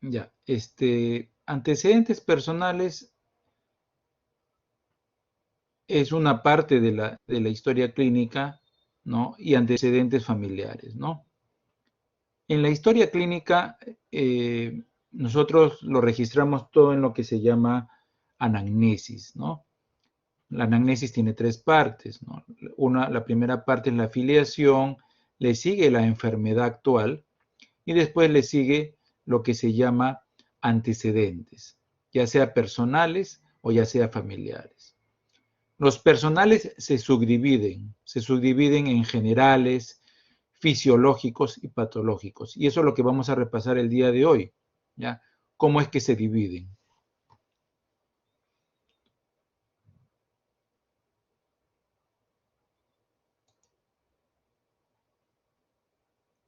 Ya, antecedentes personales es una parte de la historia clínica, ¿no? Y antecedentes familiares, ¿no? En la historia clínica, nosotros lo registramos todo en lo que se llama anamnesis, ¿no? La anamnesis tiene tres partes, ¿no? La primera parte es la filiación, le sigue la enfermedad actual y después le sigue lo que se llama antecedentes, ya sea personales o ya sea familiares. Los personales se subdividen en generales, fisiológicos y patológicos. Y eso es lo que vamos a repasar el día de hoy, ¿ya? ¿Cómo es que se dividen?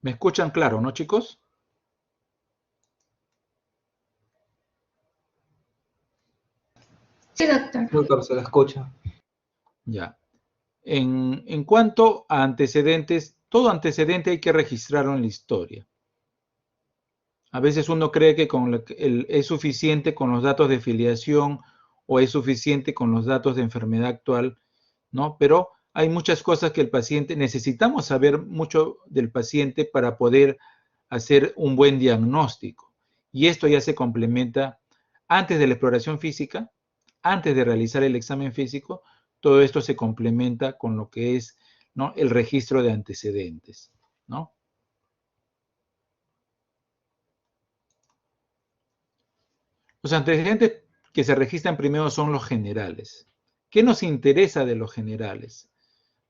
¿Me escuchan claro, no, chicos? Sí, doctor. Doctor, se la escucha. Ya. En cuanto a antecedentes, todo antecedente hay que registrarlo en la historia. A veces uno cree que es suficiente con los datos de filiación o es suficiente con los datos de enfermedad actual, ¿no? Pero hay muchas cosas que el paciente, necesitamos saber mucho del paciente para poder hacer un buen diagnóstico. Y esto ya se complementa antes de la exploración física, antes de realizar el examen físico, todo esto se complementa con lo que es, ¿no?, el registro de antecedentes, ¿no? Los antecedentes que se registran primero son los generales. ¿Qué nos interesa de los generales?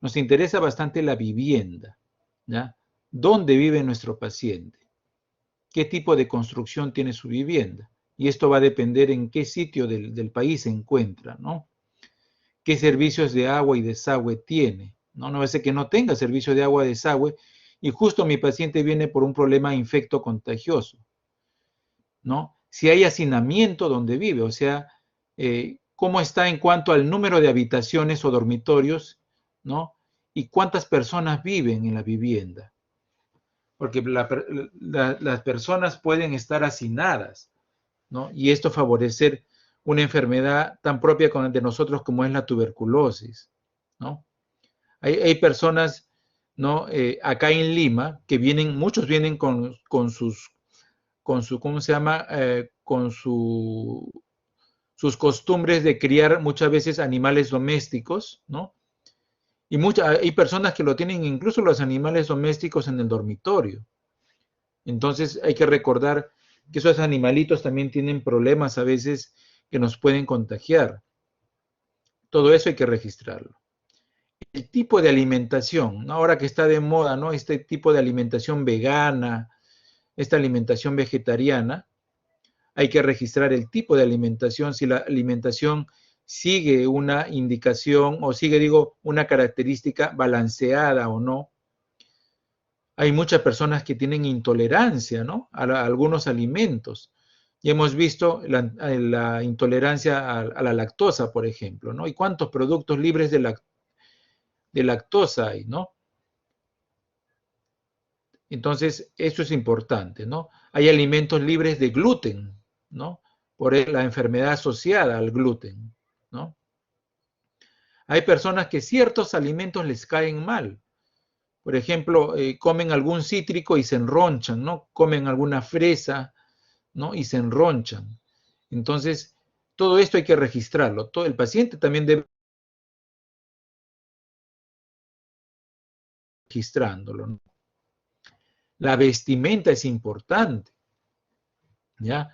Nos interesa bastante la vivienda, ¿ya? ¿Dónde vive nuestro paciente? ¿Qué tipo de construcción tiene su vivienda? Y esto va a depender en qué sitio del país se encuentra, ¿no? ¿Qué servicios de agua y desagüe tiene? No va a ser que no tenga servicio de agua y desagüe y justo mi paciente viene por un problema infecto contagioso, ¿no? Si hay hacinamiento donde vive, o sea, cómo está en cuanto al número de habitaciones o dormitorios, ¿no? Y cuántas personas viven en la vivienda. Porque las personas pueden estar hacinadas, ¿no? Y esto favorecer una enfermedad tan propia de nosotros como es la tuberculosis, ¿no? Hay personas, ¿no? Acá en Lima, que muchos vienen ¿cómo se llama? Sus costumbres de criar muchas veces animales domésticos, ¿no? Y hay personas que lo tienen incluso los animales domésticos en el dormitorio. Entonces hay que recordar que esos animalitos también tienen problemas a veces que nos pueden contagiar. Todo eso hay que registrarlo. El tipo de alimentación, ¿no? Ahora que está de moda, ¿no? Este tipo de alimentación vegana, esta alimentación vegetariana, hay que registrar el tipo de alimentación, si la alimentación sigue una indicación o sigue, digo, una característica balanceada o no. Hay muchas personas que tienen intolerancia, ¿no?, a algunos alimentos. Y hemos visto la intolerancia a la lactosa, por ejemplo, ¿no? ¿Y cuántos productos libres de lactosa hay, ¿no? Entonces, eso es importante, ¿no? Hay alimentos libres de gluten, ¿no? Por la enfermedad asociada al gluten, ¿no? Hay personas que ciertos alimentos les caen mal. Por ejemplo, comen algún cítrico y se enronchan, ¿no? Comen alguna fresa, ¿no? Y se enronchan. Entonces, todo esto hay que registrarlo. El paciente también debe registrándolo, ¿no? La vestimenta es importante, ¿ya?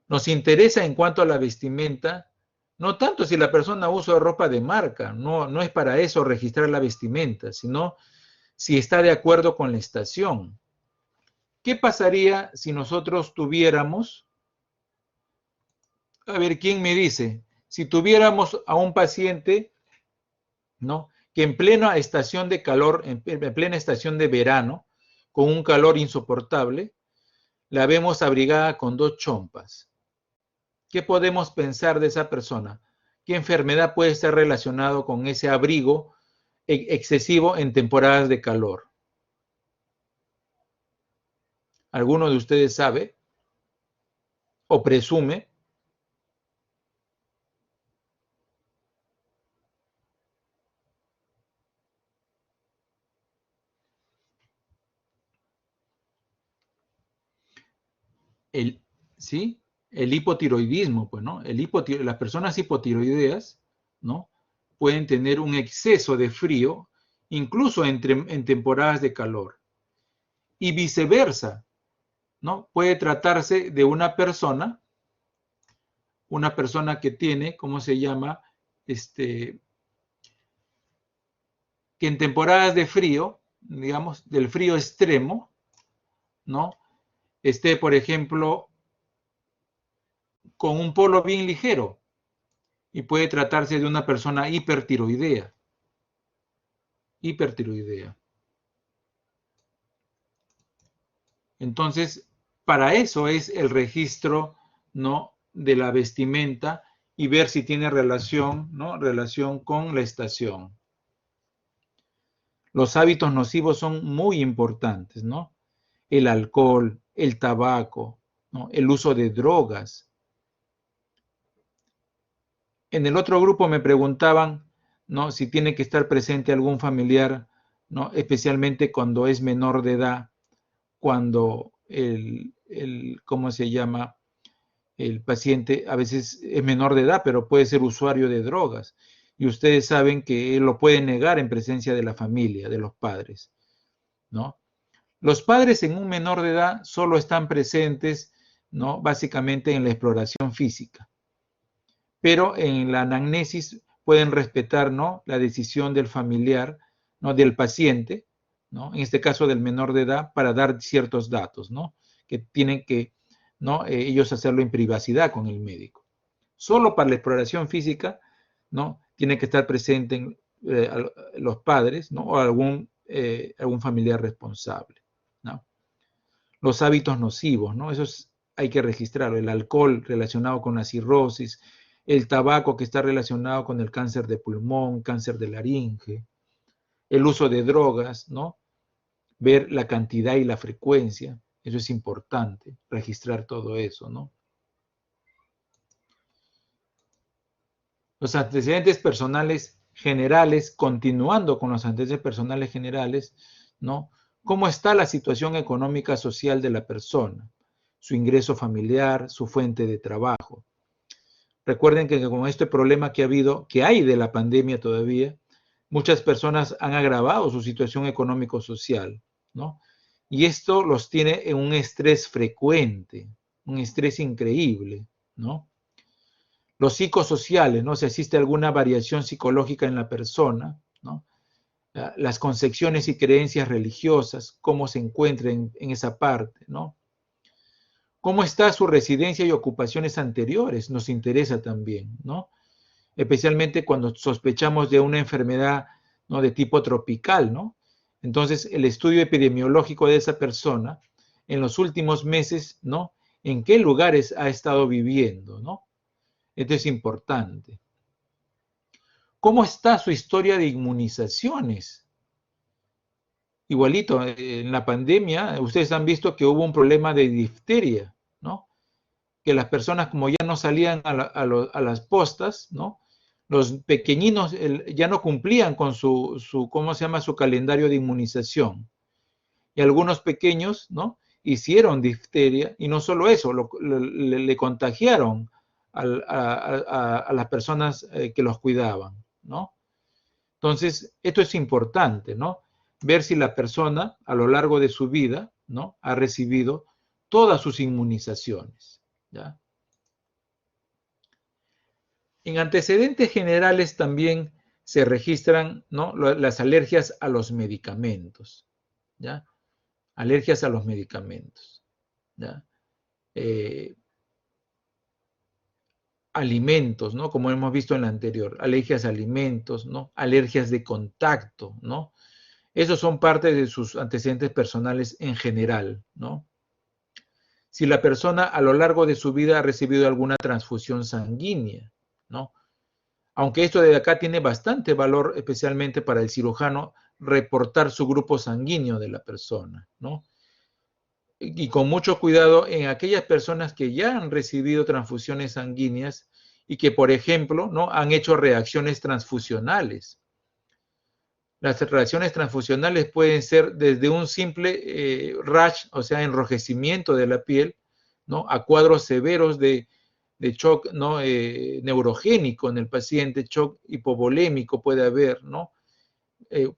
Nos interesa en cuanto a la vestimenta, no tanto si la persona usa ropa de marca, no es para eso registrar la vestimenta, sino si está de acuerdo con la estación. ¿Qué pasaría si nosotros tuviéramos, a ver, ¿quién me dice? Si tuviéramos a un paciente, ¿no?, que en plena estación de calor, en plena estación de verano, con un calor insoportable, la vemos abrigada con 2 chompas. ¿Qué podemos pensar de esa persona? ¿Qué enfermedad puede estar relacionado con ese abrigo excesivo en temporadas de calor? ¿Alguno de ustedes sabe? o presume ¿sí? El hipotiroidismo, pues, ¿no? Las personas hipotiroideas, ¿no? Pueden tener un exceso de frío, incluso en temporadas de calor. Y viceversa, ¿no? Puede tratarse de una persona que tiene, ¿cómo se llama? Que en temporadas de frío, digamos, del frío extremo, ¿no? Esté, por ejemplo, con un polo bien ligero, y puede tratarse de una persona hipertiroidea. Entonces, para eso es el registro, ¿no?, de la vestimenta y ver si tiene relación, ¿no?, relación con la estación. Los hábitos nocivos son muy importantes, ¿no? El alcohol, el tabaco, ¿no?, el uso de drogas. En el otro grupo me preguntaban, ¿no?, si tiene que estar presente algún familiar, ¿no?, especialmente cuando es menor de edad, cuando ¿cómo se llama?, el paciente a veces es menor de edad, pero puede ser usuario de drogas. Y ustedes saben que él lo puede negar en presencia de la familia, de los padres, ¿no? Los padres en un menor de edad solo están presentes, ¿no?, básicamente en la exploración física. Pero en la anamnesis pueden respetar, ¿no?, la decisión del familiar, ¿no?, del paciente, ¿no?, en este caso del menor de edad, para dar ciertos datos, ¿no?, que tienen que, ¿no?, ellos hacerlo en privacidad con el médico. Solo para la exploración física, ¿no?, tiene que estar presente los padres, ¿no?, o algún familiar responsable, ¿no? Los hábitos nocivos, ¿no? Hay que registrarlo. El alcohol relacionado con la cirrosis, el tabaco que está relacionado con el cáncer de pulmón, cáncer de laringe, el uso de drogas, ¿no? Ver la cantidad y la frecuencia, eso es importante, registrar todo eso, ¿no? Los antecedentes personales generales, continuando con los antecedentes personales generales, ¿no? ¿Cómo está la situación económica social de la persona? Su ingreso familiar, su fuente de trabajo. Recuerden que con este problema que hay de la pandemia todavía, muchas personas han agravado su situación económico-social, ¿no? Y esto los tiene en un estrés frecuente, un estrés increíble, ¿no? Los psicosociales, ¿no? Si existe alguna variación psicológica en la persona, ¿no? Las concepciones y creencias religiosas, cómo se encuentran en esa parte, ¿no? ¿Cómo está su residencia y ocupaciones anteriores? Nos interesa también, ¿no? Especialmente cuando sospechamos de una enfermedad, ¿no?, de tipo tropical, ¿no? Entonces, el estudio epidemiológico de esa persona en los últimos meses, ¿no? ¿En qué lugares ha estado viviendo, ¿no? Esto es importante. ¿Cómo está su historia de inmunizaciones? Igualito, en la pandemia, ustedes han visto que hubo un problema de difteria, ¿no? Que las personas, como ya no salían a las postas, ¿no? Los pequeñinos ya no cumplían con ¿cómo se llama?, su calendario de inmunización. Y algunos pequeños, ¿no?, hicieron difteria, y no solo eso, le contagiaron a las personas que los cuidaban, ¿no? Entonces, esto es importante, ¿no? Ver si la persona a lo largo de su vida, ¿no?, ha recibido todas sus inmunizaciones, ¿ya? En antecedentes generales también se registran, ¿no?, las alergias a los medicamentos, ¿ya? Alergias a los medicamentos, ¿ya? Alimentos, ¿no? Como hemos visto en la anterior, alergias a alimentos, ¿no? Alergias de contacto, ¿no? Esos son parte de sus antecedentes personales en general, ¿no? Si la persona a lo largo de su vida ha recibido alguna transfusión sanguínea, ¿no? Aunque esto de acá tiene bastante valor, especialmente para el cirujano, reportar su grupo sanguíneo de la persona, ¿no? y con mucho cuidado en aquellas personas que ya han recibido transfusiones sanguíneas y que, por ejemplo, ¿no?, han hecho reacciones transfusionales. Las reacciones transfusionales pueden ser desde un simple rash, o sea, enrojecimiento de la piel, ¿no?, a cuadros severos de shock, ¿no?, neurogénico en el paciente, shock hipovolémico puede haber, ¿no?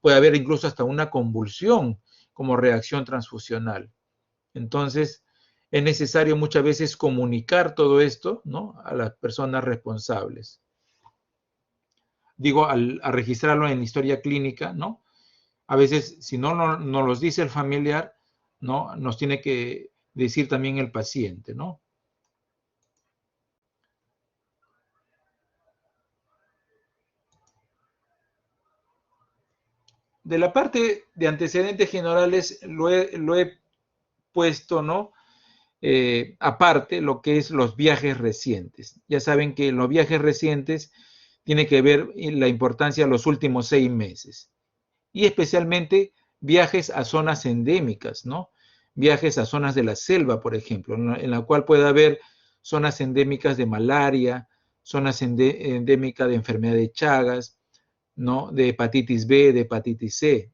Puede haber incluso hasta una convulsión como reacción transfusional. Entonces, es necesario muchas veces comunicar todo esto, ¿no?, a las personas responsables. Digo, a registrarlo en historia clínica, ¿no? A veces, si no los dice el familiar, ¿no?, nos tiene que decir también el paciente, ¿no? De la parte de antecedentes generales lo he puesto, ¿no?, aparte lo que es los viajes recientes. Ya saben que los viajes recientes tiene que ver la importancia de los últimos 6 meses. Y especialmente viajes a zonas endémicas, ¿no? Viajes a zonas de la selva, por ejemplo, en la cual puede haber zonas endémicas de malaria, zonas endémicas de enfermedad de Chagas, ¿no?, de hepatitis B, de hepatitis C,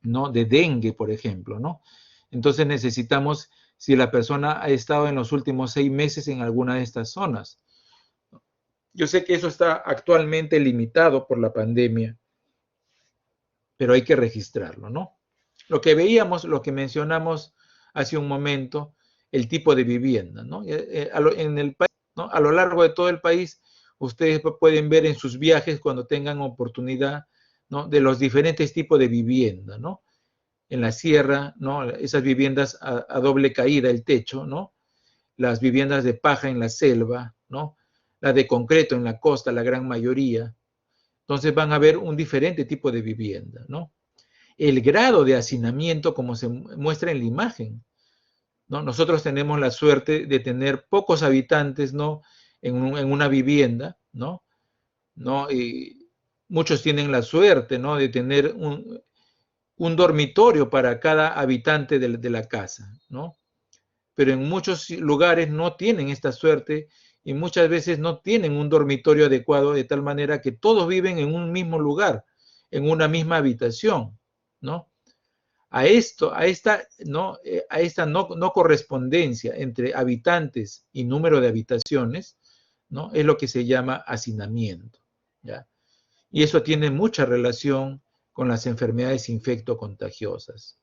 ¿no?, de dengue, por ejemplo, ¿no? Entonces necesitamos, si la persona ha estado en los últimos 6 meses en alguna de estas zonas. Yo sé que eso está actualmente limitado por la pandemia, pero hay que registrarlo, ¿no? Lo que veíamos, lo que mencionamos hace un momento, el tipo de vivienda, ¿no? En el país, ¿no?, a lo largo de todo el país, ustedes pueden ver en sus viajes, cuando tengan oportunidad, ¿no?, de los diferentes tipos de vivienda, ¿no? En la sierra, ¿no?, esas viviendas a doble caída, el techo, ¿no? Las viviendas de paja en la selva, ¿no? Las de concreto en la costa, la gran mayoría. Entonces van a ver un diferente tipo de vivienda, ¿no? El grado de hacinamiento, como se muestra en la imagen, ¿no? Nosotros tenemos la suerte de tener pocos habitantes, ¿no?, en una vivienda, ¿no? Y muchos tienen la suerte, ¿no?, de tener un dormitorio para cada habitante de la casa, ¿no? Pero en muchos lugares no tienen esta suerte y muchas veces no tienen un dormitorio adecuado, de tal manera que todos viven en un mismo lugar, en una misma habitación, ¿no? A esta no correspondencia entre habitantes y número de habitaciones, ¿no?, es lo que se llama hacinamiento, ¿ya? Y eso tiene mucha relación con las enfermedades infectocontagiosas.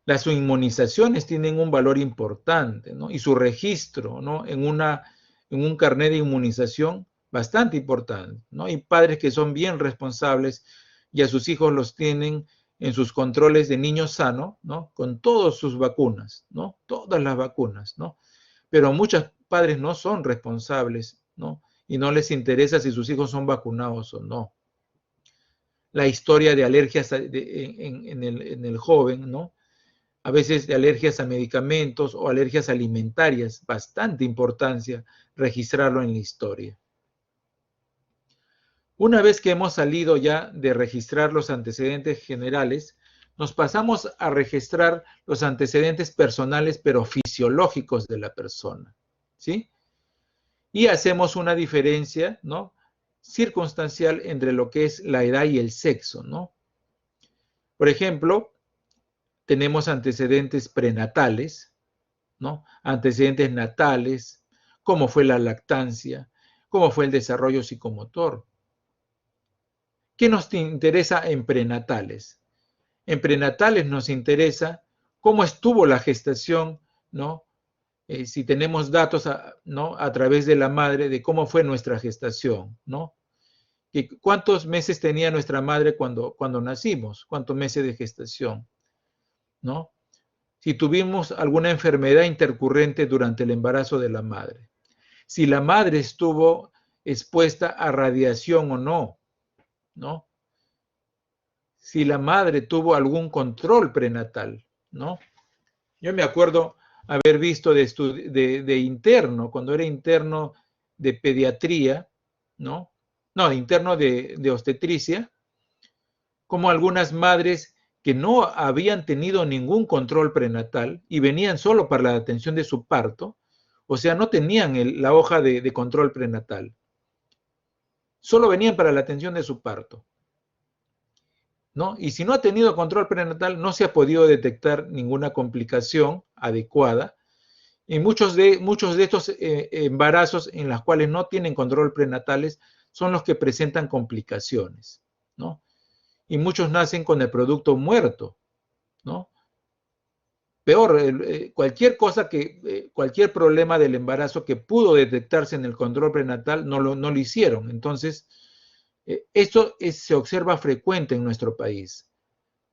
Las inmunizaciones tienen un valor importante, ¿no?, y su registro, ¿no?, en un carnet de inmunización bastante importante, ¿no? Hay padres que son bien responsables y a sus hijos los tienen en sus controles de niño sano, ¿no?, con todas sus vacunas, ¿no?, todas las vacunas, ¿no? Pero muchos padres no son responsables, ¿no?, y no les interesa si sus hijos son vacunados o no. La historia de alergias en el joven, ¿no?, a veces de alergias a medicamentos o alergias alimentarias, bastante importancia registrarlo en la historia. Una vez que hemos salido ya de registrar los antecedentes generales, nos pasamos a registrar los antecedentes personales pero fisiológicos de la persona, ¿sí? Y hacemos una diferencia, ¿no?, circunstancial entre lo que es la edad y el sexo, ¿no? Por ejemplo, tenemos antecedentes prenatales, ¿no?, antecedentes natales, cómo fue la lactancia, cómo fue el desarrollo psicomotor. ¿Qué nos interesa en prenatales? En prenatales nos interesa cómo estuvo la gestación, ¿no? Si tenemos datos, ¿no?, a través de la madre de cómo fue nuestra gestación, ¿no? Y cuántos meses tenía nuestra madre cuando nacimos, cuántos meses de gestación, ¿no? Si tuvimos alguna enfermedad intercurrente durante el embarazo de la madre, si la madre estuvo expuesta a radiación o no, ¿no? Si la madre tuvo algún control prenatal, ¿no? Yo me acuerdo haber visto de interno, cuando era interno de pediatría, ¿no? No, de interno de obstetricia, como algunas madres que no habían tenido ningún control prenatal y venían solo para la atención de su parto, o sea, no tenían la hoja de control prenatal, solo venían para la atención de su parto, ¿no? Y si no ha tenido control prenatal, no se ha podido detectar ninguna complicación adecuada. Y muchos de estos embarazos en los cuales no tienen control prenatales son los que presentan complicaciones, ¿no? Y muchos nacen con el producto muerto, ¿no? Peor, cualquier cosa cualquier problema del embarazo que pudo detectarse en el control prenatal no lo hicieron. Entonces, esto se observa frecuente en nuestro país.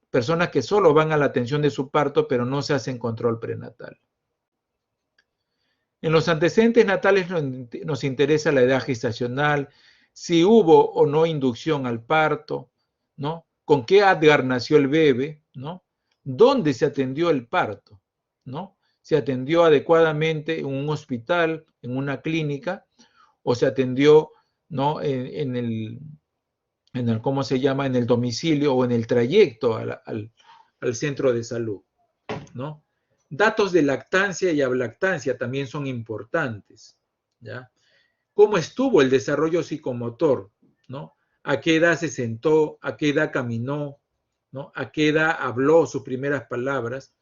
Personas que solo van a la atención de su parto, pero no se hacen control prenatal. En los antecedentes natales nos interesa la edad gestacional, si hubo o no inducción al parto, ¿no? Con qué Adgar nació el bebé, ¿no? ¿Dónde se atendió el parto, ¿no? ¿Se atendió adecuadamente en un hospital, en una clínica, o se atendió, ¿no? en el ¿cómo se llama? En el domicilio o en el trayecto al centro de salud, ¿no? Datos de lactancia y ablactancia también son importantes, ¿ya? ¿Cómo estuvo el desarrollo psicomotor, ¿no? ¿A qué edad se sentó? ¿A qué edad caminó? ¿No? ¿A qué edad habló sus primeras palabras?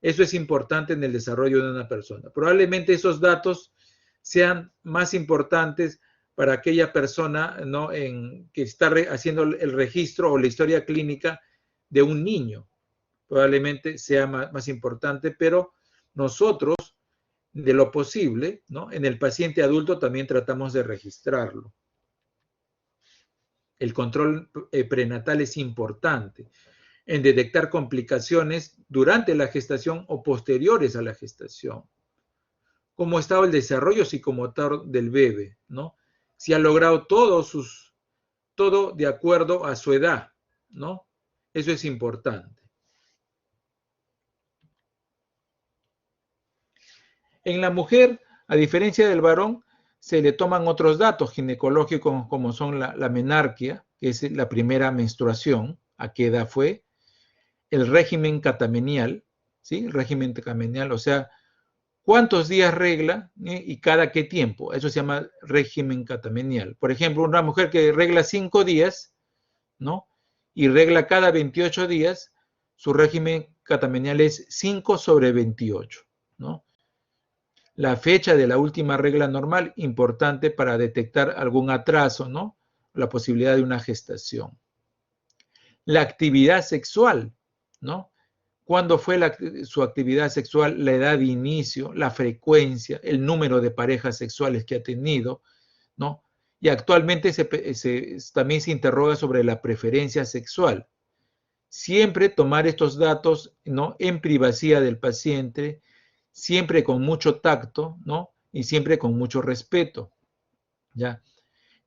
Eso es importante en el desarrollo de una persona. Probablemente esos datos sean más importantes para aquella persona, ¿no? que está haciendo el registro o la historia clínica de un niño. Probablemente sea más importante, pero nosotros, de lo posible, ¿no? En el paciente adulto también tratamos de registrarlo. El control prenatal es importante en detectar complicaciones durante la gestación o posteriores a la gestación. Cómo ha estado el desarrollo psicomotor del bebé, ¿no? Si ha logrado todo de acuerdo a su edad, ¿no? Eso es importante. En la mujer, a diferencia del varón, se le toman otros datos ginecológicos como son la menarquia, que es la primera menstruación, a qué edad fue, el régimen catamenial, ¿sí? El régimen catamenial, o sea, cuántos días regla y cada qué tiempo. Eso se llama régimen catamenial. Por ejemplo, una mujer que regla 5 días, ¿no? Y regla cada 28 días, su régimen catamenial es 5/28, ¿no? La fecha de la última regla normal, importante para detectar algún atraso, ¿no? La posibilidad de una gestación. La actividad sexual, ¿no? ¿Cuándo fue su actividad sexual? La edad de inicio, la frecuencia, el número de parejas sexuales que ha tenido, ¿no? Y actualmente también se interroga sobre la preferencia sexual. Siempre tomar estos datos, ¿no? En privacidad del paciente, siempre con mucho tacto, ¿no? Y siempre con mucho respeto, ¿ya?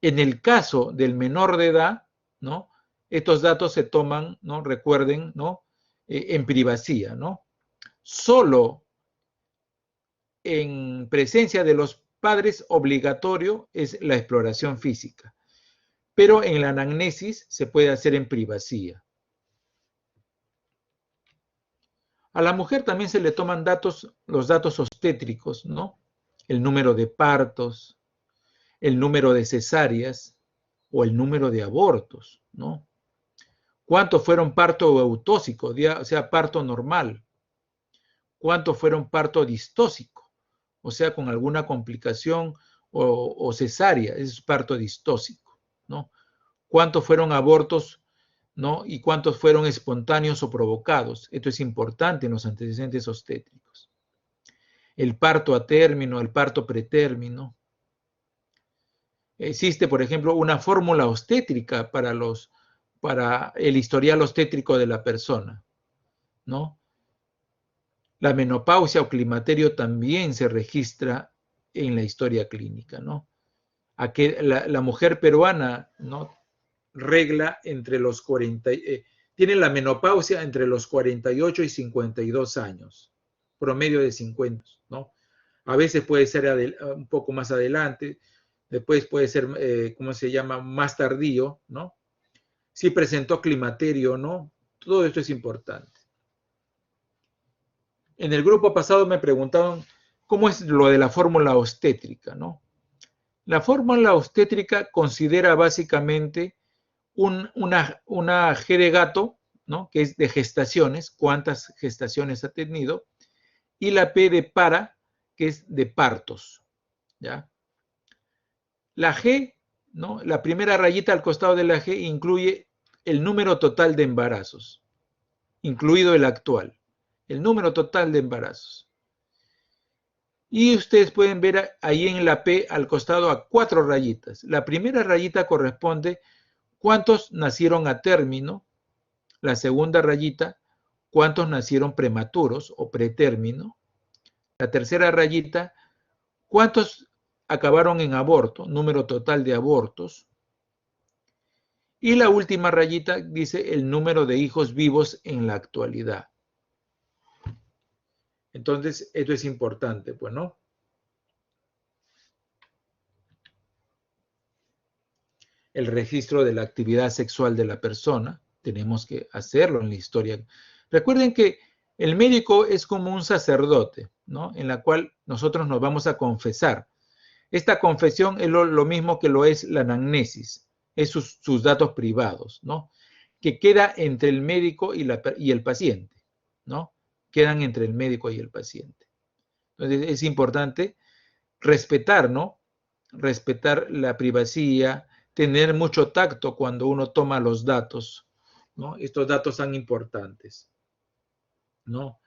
En el caso del menor de edad, ¿no? Estos datos se toman, ¿no? Recuerden, ¿no? En privacidad, ¿no? Solo en presencia de los padres obligatorio es la exploración física, pero en la anamnesis se puede hacer en privacidad. A la mujer también se le toman los datos obstétricos, ¿no? El número de partos, el número de cesáreas o el número de abortos, ¿no? ¿Cuántos fueron parto eutóxico, o sea, parto normal? ¿Cuántos fueron parto distóxico? O sea, con alguna complicación o cesárea, es parto distóxico, ¿no? ¿Cuántos fueron abortos, ¿no? Y cuántos fueron espontáneos o provocados? Esto es importante en los antecedentes obstétricos. El parto a término, el parto pretérmino. Existe, por ejemplo, una fórmula obstétrica para el historial obstétrico de la persona, ¿no? La menopausia o climaterio también se registra en la historia clínica, ¿no? La mujer peruana, ¿no? Regla entre los 40, tiene la menopausia entre los 48 y 52 años, promedio de 50, ¿no? A veces puede ser un poco más adelante, después puede ser, ¿cómo se llama? Más tardío, ¿no? Si presentó climaterio o no, Todo esto es importante. En el grupo pasado me preguntaban cómo es lo de la fórmula obstétrica, ¿no? La fórmula obstétrica considera básicamente una G de gato, ¿no? Que es de gestaciones, cuántas gestaciones ha tenido, y la P de para, que es de partos, ¿ya? La G, ¿no? La primera rayita al costado de la G incluye el número total de embarazos, incluido el actual, el número total de embarazos. Y ustedes pueden ver ahí en la P al costado a 4 rayitas. La primera rayita corresponde cuántos nacieron a término. La segunda rayita, cuántos nacieron prematuros o pretérmino. La tercera rayita, cuántos acabaron en aborto, número total de abortos. Y la última rayita dice el número de hijos vivos en la actualidad. Entonces, esto es importante, pues, ¿no? El registro de la actividad sexual de la persona, tenemos que hacerlo en la historia. Recuerden que el médico es como un sacerdote, ¿no? En la cual nosotros nos vamos a confesar. Esta confesión es lo mismo que lo es la anamnesis, es sus datos privados, ¿no? Que queda entre el médico y el paciente, ¿no? Quedan entre el médico y el paciente. Entonces es importante respetar, ¿no? Respetar la privacidad, tener mucho tacto cuando uno toma los datos, ¿no? Estos datos son importantes, ¿no?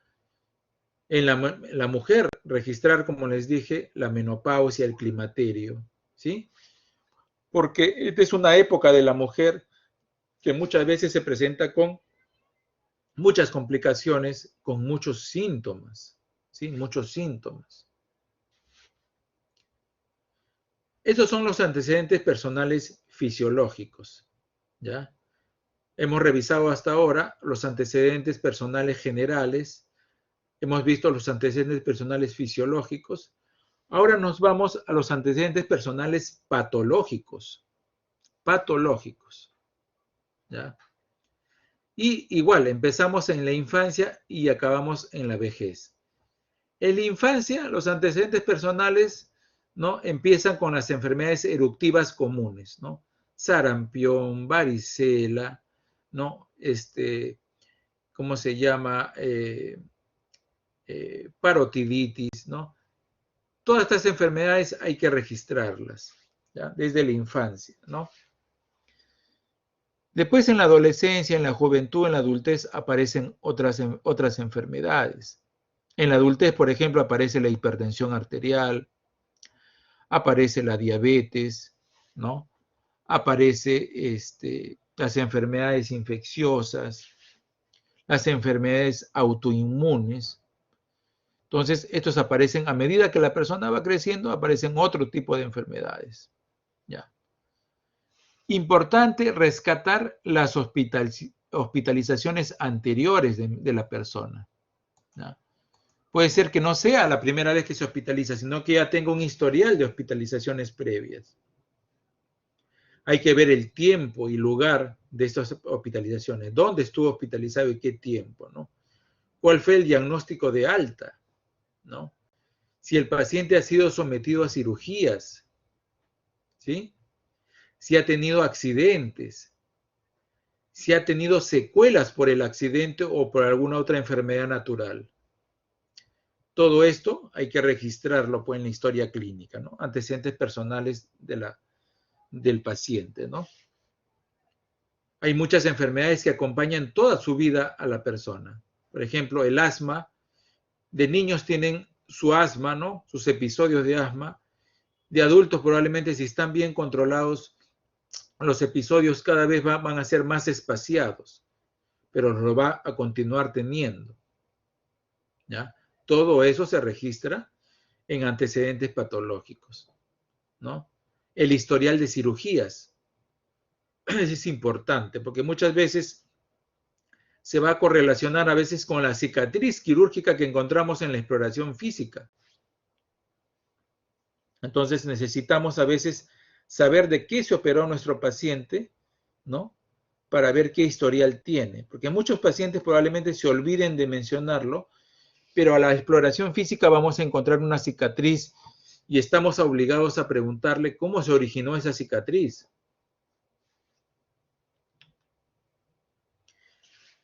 En la mujer, registrar, como les dije, la menopausia, el climaterio, ¿sí? Porque esta es una época de la mujer que muchas veces se presenta con muchas complicaciones, con muchos síntomas, ¿sí? Muchos síntomas. Estos son los antecedentes personales fisiológicos, ¿ya? Hemos revisado hasta ahora los antecedentes personales generales, hemos visto los antecedentes personales fisiológicos. Ahora nos vamos a los antecedentes personales patológicos, ¿ya? Y igual, empezamos en la infancia y acabamos en la vejez. En la infancia, los antecedentes personales, ¿no? Empiezan con las enfermedades eruptivas comunes, ¿no? Sarampión, varicela, ¿no? ¿Cómo se llama? Parotiditis, ¿no? Todas estas enfermedades hay que registrarlas, ¿ya? Desde la infancia, ¿no? Después en la adolescencia, en la juventud, en la adultez aparecen otras enfermedades. En la adultez, por ejemplo, aparece la hipertensión arterial, aparece la diabetes, ¿no? Aparece las enfermedades infecciosas, las enfermedades autoinmunes. Entonces, estos aparecen a medida que la persona va creciendo, aparecen otro tipo de enfermedades. ¿Ya? Importante rescatar las hospitalizaciones anteriores de la persona. ¿Ya? Puede ser que no sea la primera vez que se hospitaliza, sino que ya tenga un historial de hospitalizaciones previas. Hay que ver el tiempo y lugar de estas hospitalizaciones. ¿Dónde estuvo hospitalizado y qué tiempo? ¿No? ¿Cuál fue el diagnóstico de alta? ¿No? Si el paciente ha sido sometido a cirugías, ¿sí? Si ha tenido accidentes, si ha tenido secuelas por el accidente o por alguna otra enfermedad natural. Todo esto hay que registrarlo pues, en la historia clínica, ¿no? Antecedentes personales del paciente, ¿no? Hay muchas enfermedades que acompañan toda su vida a la persona. Por ejemplo, el asma. De niños tienen su asma, ¿no? Sus episodios de asma. De adultos probablemente si están bien controlados, los episodios cada vez van a ser más espaciados, pero lo va a continuar teniendo, ¿ya? Todo eso se registra en antecedentes patológicos, ¿no? El historial de cirugías es importante porque muchas veces se va a correlacionar a veces con la cicatriz quirúrgica que encontramos en la exploración física. Entonces necesitamos a veces saber de qué se operó nuestro paciente, ¿no? para ver qué historial tiene, porque muchos pacientes probablemente se olviden de mencionarlo, pero a la exploración física vamos a encontrar una cicatriz y estamos obligados a preguntarle cómo se originó esa cicatriz.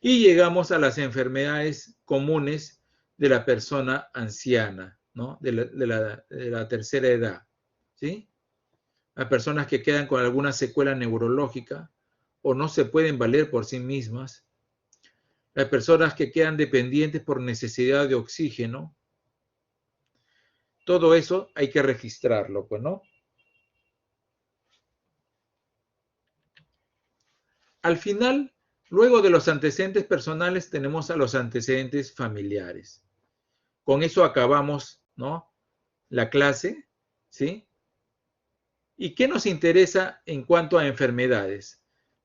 Y llegamos a las enfermedades comunes de la persona anciana, ¿no? de la tercera edad, ¿sí? Las personas que quedan con alguna secuela neurológica o no se pueden valer por sí mismas, las personas que quedan dependientes por necesidad de oxígeno, todo eso hay que registrarlo, pues, ¿no? Al final, luego de los antecedentes personales, tenemos a los antecedentes familiares. Con eso acabamos, ¿no? La clase, ¿sí? ¿Y qué nos interesa en cuanto a enfermedades?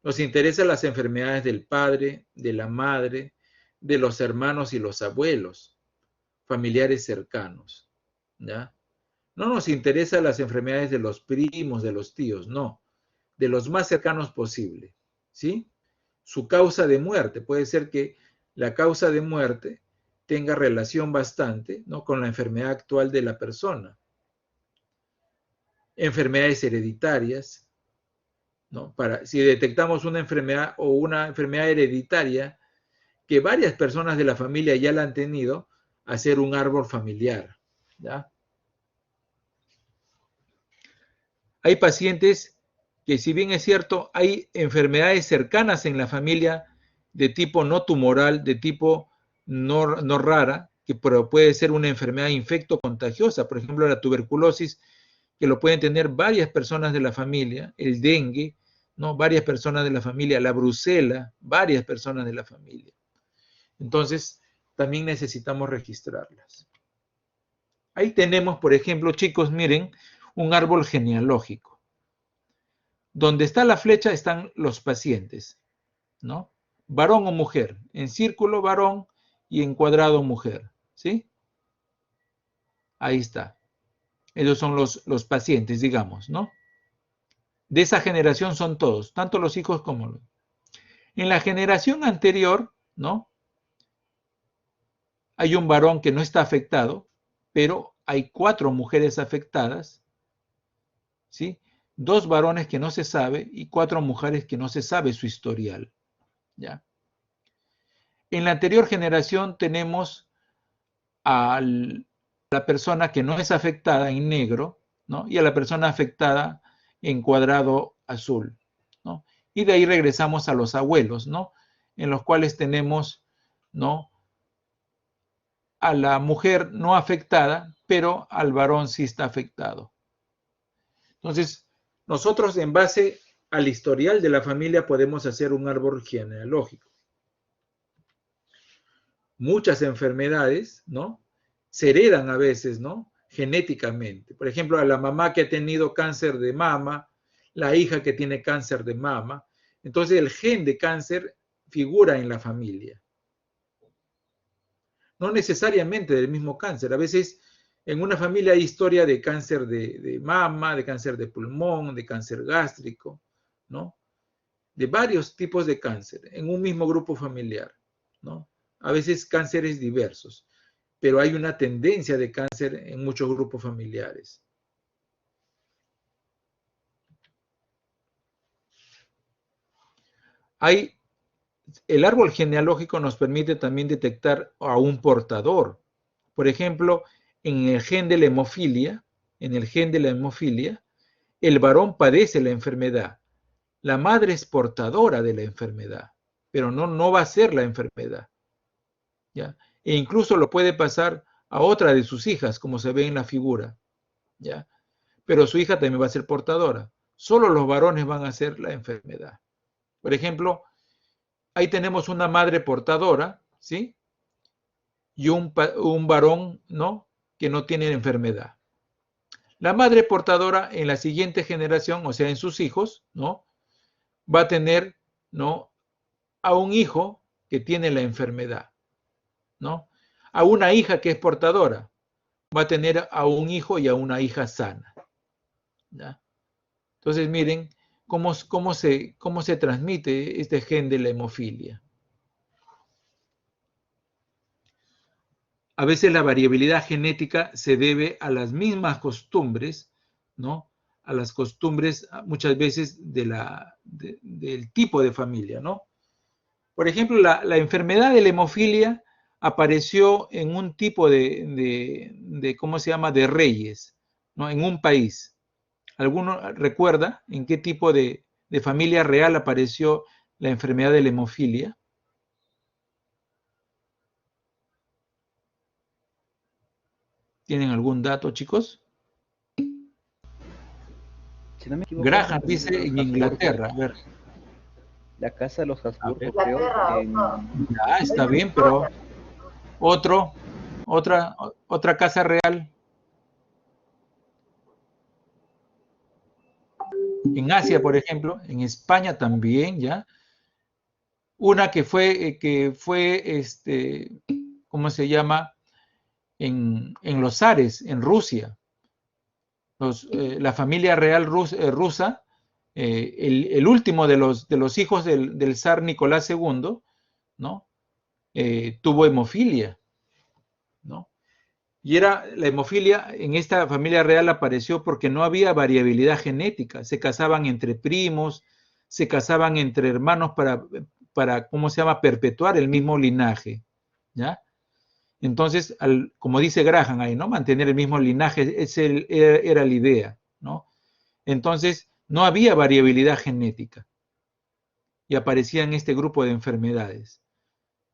Nos interesan las enfermedades del padre, de la madre, de los hermanos y los abuelos, familiares cercanos, ¿ya? No nos interesan las enfermedades de los primos, de los tíos, no, de los más cercanos posible, ¿sí? Su causa de muerte, puede ser que la causa de muerte tenga relación bastante, ¿no?, con la enfermedad actual de la persona. Enfermedades hereditarias, ¿no? Si detectamos una enfermedad o una enfermedad hereditaria que varias personas de la familia ya la han tenido, hacer un árbol familiar, ¿ya? Hay pacientes que, si bien es cierto, hay enfermedades cercanas en la familia de tipo no tumoral, de tipo no rara, que puede ser una enfermedad infecto-contagiosa, por ejemplo, la tuberculosis, que lo pueden tener varias personas de la familia, el dengue, ¿no?, varias personas de la familia, la brucela, varias personas de la familia. Entonces, también necesitamos registrarlas. Ahí tenemos, por ejemplo, chicos, miren, un árbol genealógico. Donde está la flecha están los pacientes, ¿no? Varón o mujer, en círculo varón y en cuadrado mujer, ¿sí? Ahí está. Ellos son los pacientes, digamos, ¿no? De esa generación son todos, tanto los hijos como los. En la generación anterior, ¿no?, hay un varón que no está afectado, pero hay 4 mujeres afectadas, ¿sí? 2 varones que no se sabe y 4 mujeres que no se sabe su historial, ¿ya? En la anterior generación tenemos a la persona que no es afectada en negro, ¿no?, y a la persona afectada en cuadrado azul, ¿no? Y de ahí regresamos a los abuelos, ¿no?, en los cuales tenemos, ¿no?, a la mujer no afectada, pero al varón sí está afectado. Entonces, nosotros en base al historial de la familia podemos hacer un árbol genealógico. Muchas enfermedades, ¿no?, se heredan a veces, ¿no?, genéticamente. Por ejemplo, a la mamá que ha tenido cáncer de mama, la hija que tiene cáncer de mama. Entonces, el gen de cáncer figura en la familia. No necesariamente del mismo cáncer. A veces en una familia hay historia de cáncer de mama, de cáncer de pulmón, de cáncer gástrico, ¿no?, de varios tipos de cáncer en un mismo grupo familiar, ¿no? A veces cánceres diversos, pero hay una tendencia de cáncer en muchos grupos familiares. El árbol genealógico nos permite también detectar a un portador. Por ejemplo, en el gen de la hemofilia, el varón padece la enfermedad. La madre es portadora de la enfermedad, pero no va a ser la enfermedad, ¿ya? E incluso lo puede pasar a otra de sus hijas, como se ve en la figura, ¿ya? Pero su hija también va a ser portadora. Solo los varones van a hacer la enfermedad. Por ejemplo, ahí tenemos una madre portadora, ¿sí?, y un varón, ¿no?, que no tiene enfermedad. La madre portadora en la siguiente generación, o sea, en sus hijos, ¿no?, va a tener, ¿no?, a un hijo que tiene la enfermedad, ¿no? A una hija que es portadora, va a tener a un hijo y a una hija sana, ¿ya? Entonces, miren, cómo se transmite este gen de la hemofilia. A veces la variabilidad genética se debe a las mismas costumbres, ¿no? A las costumbres muchas veces del tipo de familia, ¿no? Por ejemplo, la enfermedad de la hemofilia apareció en un tipo ¿cómo se llama?, de reyes, ¿no? En un país. ¿Alguno recuerda en qué tipo de familia real apareció la enfermedad de la hemofilia? ¿Tienen algún dato, chicos? Si no me equivoco, Graham dice en Inglaterra. A ver. La casa de los Habsburgo, A creo. Ya, está bien, pero otra casa real. En Asia, por ejemplo, en España también, ¿ya? Una que fue ¿cómo se llama? En los zares, en Rusia. La familia real rusa, el último de los hijos del zar Nicolás II, ¿no? Tuvo hemofilia, ¿no? Y la hemofilia en esta familia real apareció porque no había variabilidad genética. Se casaban entre primos, se casaban entre hermanos para ¿cómo se llama?, perpetuar el mismo linaje, ¿ya? Entonces, como dice Graham ahí, ¿no?, mantener el mismo linaje, era la idea, ¿no? Entonces, no había variabilidad genética y aparecían este grupo de enfermedades,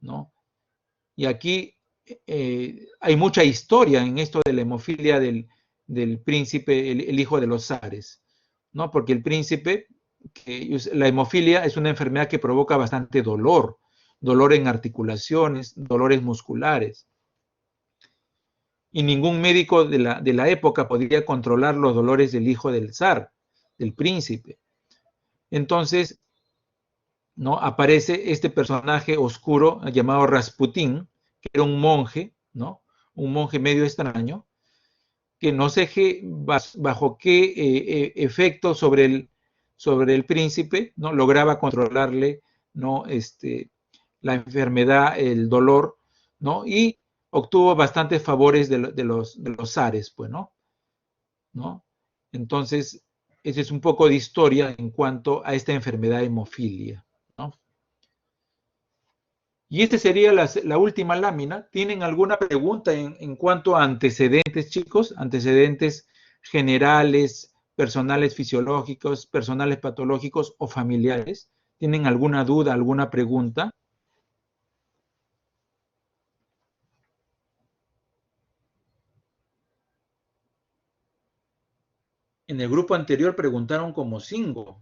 ¿no? Y aquí hay mucha historia en esto de la hemofilia del príncipe, el hijo de los zares, ¿no? Porque el príncipe, la hemofilia es una enfermedad que provoca bastante dolor en articulaciones, dolores musculares. Y ningún médico de la época podía controlar los dolores del hijo del zar, del príncipe. Entonces, ¿no?, aparece este personaje oscuro llamado Rasputín, que era un monje, ¿no?, un monje medio extraño, que no sé bajo qué efecto sobre el príncipe, ¿no?, lograba controlarle, ¿no?, la enfermedad, el dolor, ¿no?, y obtuvo bastantes favores de los zares, pues, ¿no? Entonces, ese es un poco de historia en cuanto a esta enfermedad de hemofilia, ¿no? Y esta sería la última lámina. ¿Tienen alguna pregunta en cuanto a antecedentes, chicos? Antecedentes generales, personales fisiológicos, personales patológicos o familiares. ¿Tienen alguna duda, alguna pregunta? En el grupo anterior preguntaron como 5.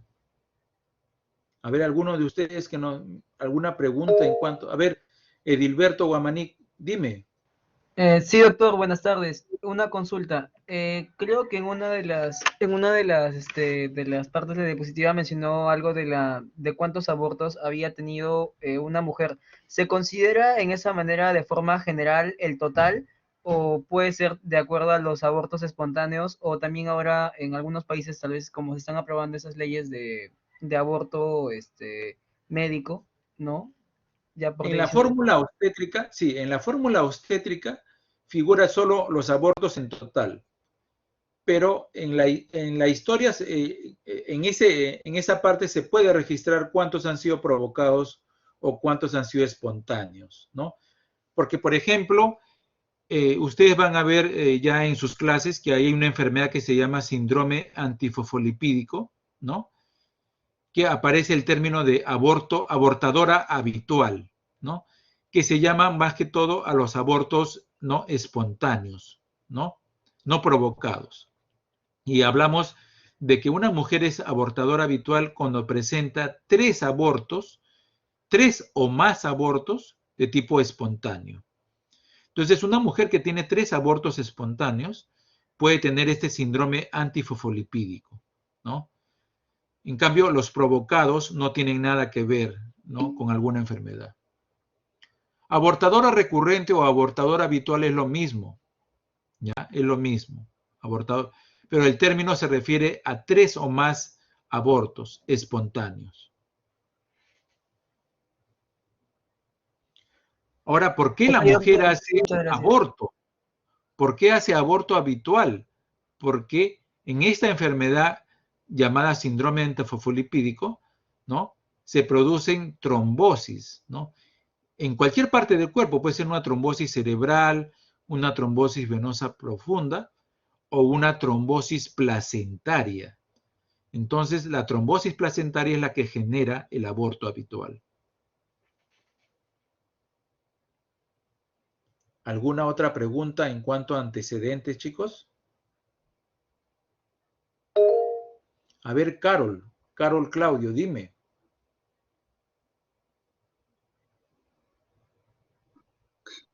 A ver, alguno de ustedes alguna pregunta en cuanto... A ver, Edilberto Guamaní, dime. Sí, doctor, buenas tardes. Una consulta. Creo que en una de las partes de la diapositiva mencionó algo de cuántos abortos había tenido una mujer. ¿Se considera en esa manera de forma general el total o puede ser de acuerdo a los abortos espontáneos o también ahora en algunos países tal vez como se están aprobando esas leyes de aborto médico, ¿no? Ya por En la decisión. fórmula obstétrica, sí, en la fórmula obstétrica figura solo los abortos en total. Pero en la historia, en esa parte se puede registrar cuántos han sido provocados o cuántos han sido espontáneos, ¿no? Porque, por ejemplo, ustedes van a ver ya en sus clases que hay una enfermedad que se llama síndrome antifosfolipídico, ¿no? Que aparece el término de abortadora habitual, ¿no? Que se llama más que todo a los abortos no espontáneos, ¿no? No provocados. Y hablamos de que una mujer es abortadora habitual cuando presenta 3 abortos, 3 o más abortos de tipo espontáneo. Entonces, una mujer que tiene 3 abortos espontáneos puede tener este síndrome antifosfolipídico, ¿no? En cambio, los provocados no tienen nada que ver, ¿no?, con alguna enfermedad. Abortadora recurrente o abortadora habitual es lo mismo, ¿ya? Es lo mismo, abortador. Pero el término se refiere a 3 o más abortos espontáneos. Ahora, ¿por qué la Ok, mujer doctor, hace muchas gracias. aborto? ¿Por qué hace aborto habitual? Porque en esta enfermedad llamada síndrome antifosfolipídico, ¿no? Se producen trombosis, ¿no? En cualquier parte del cuerpo, puede ser una trombosis cerebral, una trombosis venosa profunda o una trombosis placentaria. Entonces, la trombosis placentaria es la que genera el aborto habitual. ¿Alguna otra pregunta en cuanto a antecedentes, chicos? A ver, Carol Claudio, dime.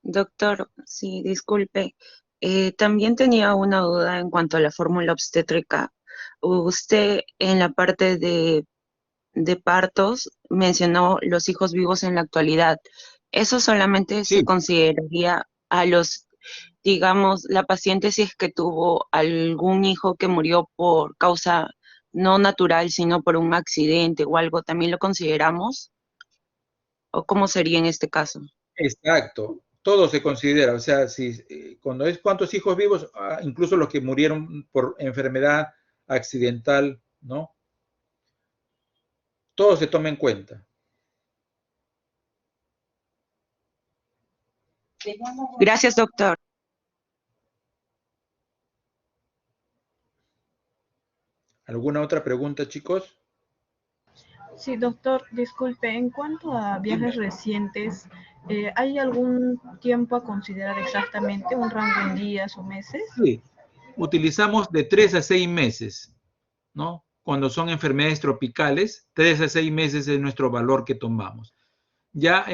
Doctor, sí, disculpe. También tenía una duda en cuanto a la fórmula obstétrica. Usted en la parte de partos mencionó los hijos vivos en la actualidad. ¿Eso solamente se Sí, consideraría a los, digamos, la paciente si es que tuvo algún hijo que murió por causa no natural, sino por un accidente o algo? ¿También lo consideramos? ¿O cómo sería en este caso? exacto. Todo se considera, o sea, si, cuando es cuántos hijos vivos, incluso los que murieron por enfermedad accidental, ¿no? Todo se toma en cuenta. Gracias, doctor. ¿Alguna otra pregunta, chicos? Sí, doctor, disculpe, en cuanto a viajes Dime. recientes, ¿hay algún tiempo a considerar exactamente, un rango en días o meses? Sí, utilizamos de 3 a 6 meses, ¿no? Cuando son enfermedades tropicales, 3 a 6 meses es nuestro valor que tomamos. Ya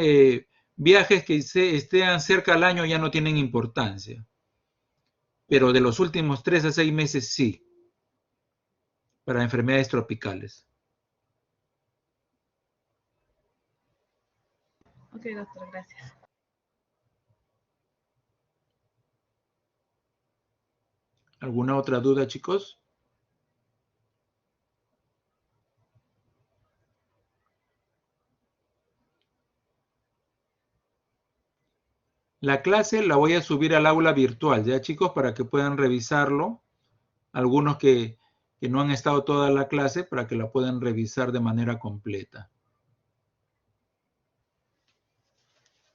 viajes que estén cerca al año ya no tienen importancia, pero de los últimos 3 a 6 meses sí, para enfermedades tropicales. Ok, doctor, gracias. ¿Alguna otra duda, chicos? La clase la voy a subir al aula virtual, ¿ya, chicos? Para que puedan revisarlo. Algunos que no han estado toda la clase, para que la puedan revisar de manera completa.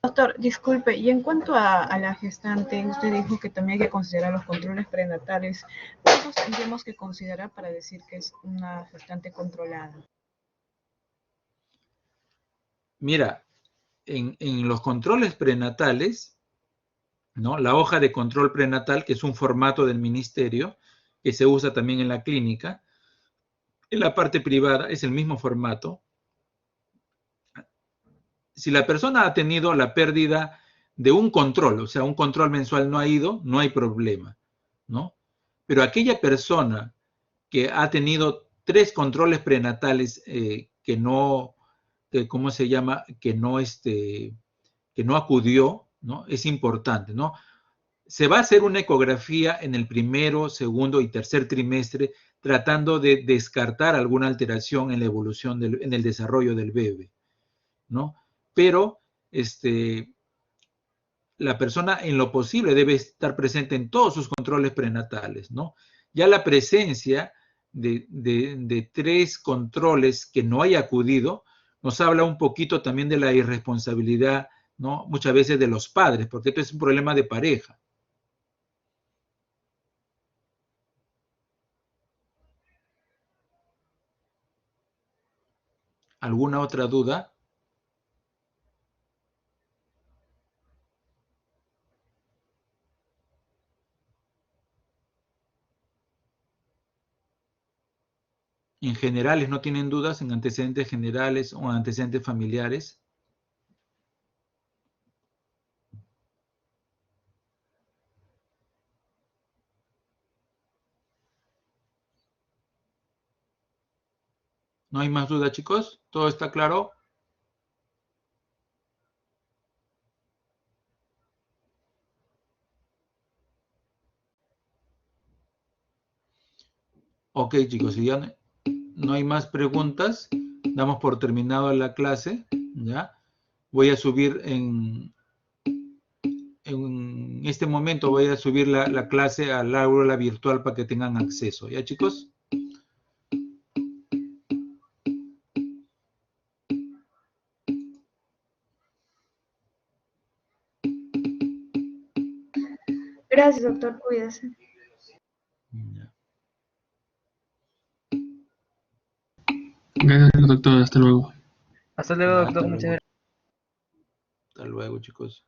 Doctor, disculpe, y en cuanto a la gestante, usted dijo que también hay que considerar los controles prenatales. ¿Cuántos tendríamos que considerar para decir que es una gestante controlada? Mira, en los controles prenatales, ¿no? La hoja de control prenatal, que es un formato del ministerio, que se usa también en la clínica, en la parte privada es el mismo formato. Si la persona ha tenido la pérdida de un control, o sea, un control mensual no ha ido, no hay problema, ¿no? Pero aquella persona que ha tenido 3 controles prenatales que no, ¿cómo se llama? Que no acudió, ¿no? Es importante, ¿no? Se va a hacer una ecografía en el primero, segundo y tercer trimestre tratando de descartar alguna alteración en la evolución, en el desarrollo del bebé, ¿no? Pero la persona en lo posible debe estar presente en todos sus controles prenatales, ¿no? Ya la presencia de 3 controles que no haya acudido nos habla un poquito también de la irresponsabilidad, ¿no? Muchas veces de los padres, porque esto es un problema de pareja. ¿Alguna otra duda? En generales, ¿no tienen dudas en antecedentes generales o antecedentes familiares? ¿No hay más dudas, chicos? ¿Todo está claro? Ok, chicos, si ya no hay más preguntas, damos por terminado la clase, ¿ya? Voy a subir en este momento, voy a subir la clase al aula virtual para que tengan acceso, ¿ya, chicos? Gracias, doctor. Cuídese. Ya. Gracias, doctor. Hasta luego. Hasta luego, Ya, doctor. Muchas gracias. Hasta luego, chicos.